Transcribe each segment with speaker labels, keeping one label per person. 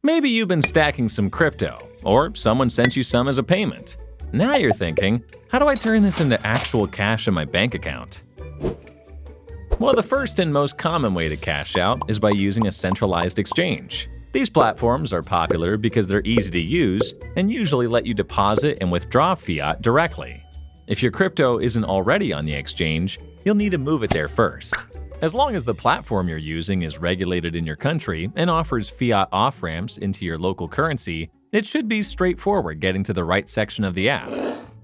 Speaker 1: Maybe you've been stacking some crypto, or someone sent you some as a payment. Now you're thinking, how do I turn this into actual cash in my bank account? Well, the first and most common way to cash out is by using a centralized exchange. These platforms are popular because they're easy to use and usually let you deposit and withdraw fiat directly. If your crypto isn't already on the exchange, you'll need to move it there first. As long as the platform you're using is regulated in your country and offers fiat off-ramps into your local currency, it should be straightforward getting to the right section of the app.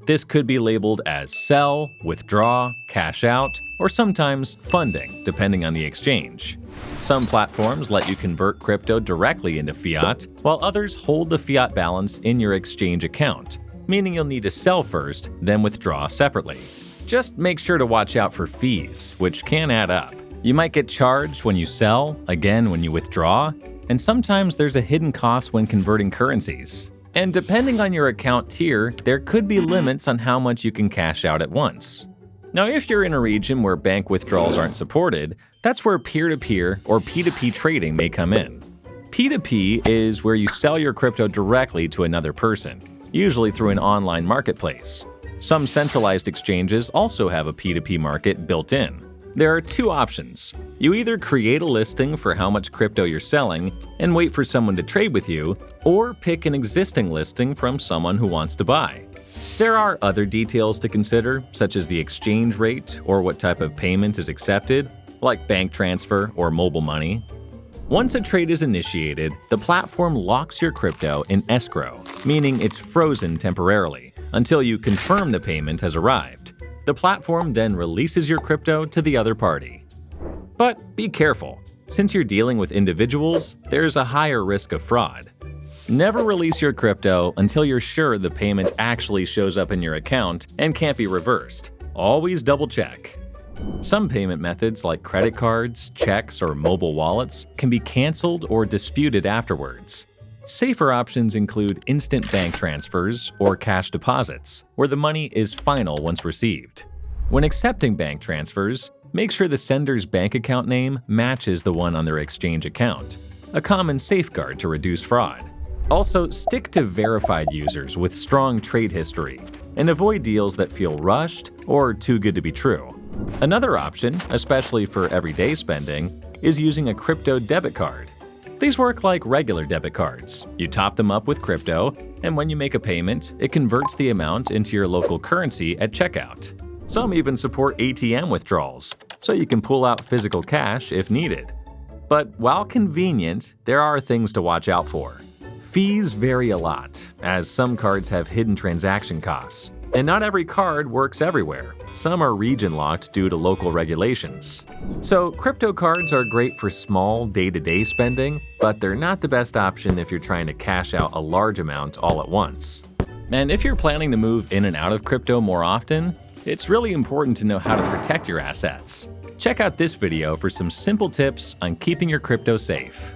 Speaker 1: This could be labeled as sell, withdraw, cash out, or sometimes funding, depending on the exchange. Some platforms let you convert crypto directly into fiat, while others hold the fiat balance in your exchange account, meaning you'll need to sell first, then withdraw separately. Just make sure to watch out for fees, which can add up. You might get charged when you sell, again when you withdraw, and sometimes there's a hidden cost when converting currencies. And depending on your account tier, there could be limits on how much you can cash out at once. Now, if you're in a region where bank withdrawals aren't supported, that's where peer-to-peer or P2P trading may come in. P2P is where you sell your crypto directly to another person, usually through an online marketplace. Some centralized exchanges also have a P2P market built in. There are two options. You either create a listing for how much crypto you're selling and wait for someone to trade with you, or pick an existing listing from someone who wants to buy. There are other details to consider, such as the exchange rate or what type of payment is accepted, like bank transfer or mobile money. Once a trade is initiated, the platform locks your crypto in escrow, meaning it's frozen temporarily, until you confirm the payment has arrived. The platform then releases your crypto to the other party. But be careful. Since you're dealing with individuals, there's a higher risk of fraud. Never release your crypto until you're sure the payment actually shows up in your account and can't be reversed. Always double-check. Some payment methods like credit cards, checks, or mobile wallets can be canceled or disputed afterwards. Safer options include instant bank transfers or cash deposits, where the money is final once received. When accepting bank transfers, make sure the sender's bank account name matches the one on their exchange account, a common safeguard to reduce fraud. Also, stick to verified users with strong trade history, and avoid deals that feel rushed or too good to be true. Another option, especially for everyday spending, is using a crypto debit card. These work like regular debit cards. You top them up with crypto, and when you make a payment, it converts the amount into your local currency at checkout. Some even support ATM withdrawals, so you can pull out physical cash if needed. But while convenient, there are things to watch out for. Fees vary a lot, as some cards have hidden transaction costs. And not every card works everywhere. Some are region-locked due to local regulations. So crypto cards are great for small, day-to-day spending, but they're not the best option if you're trying to cash out a large amount all at once. And if you're planning to move in and out of crypto more often, it's really important to know how to protect your assets. Check out this video for some simple tips on keeping your crypto safe.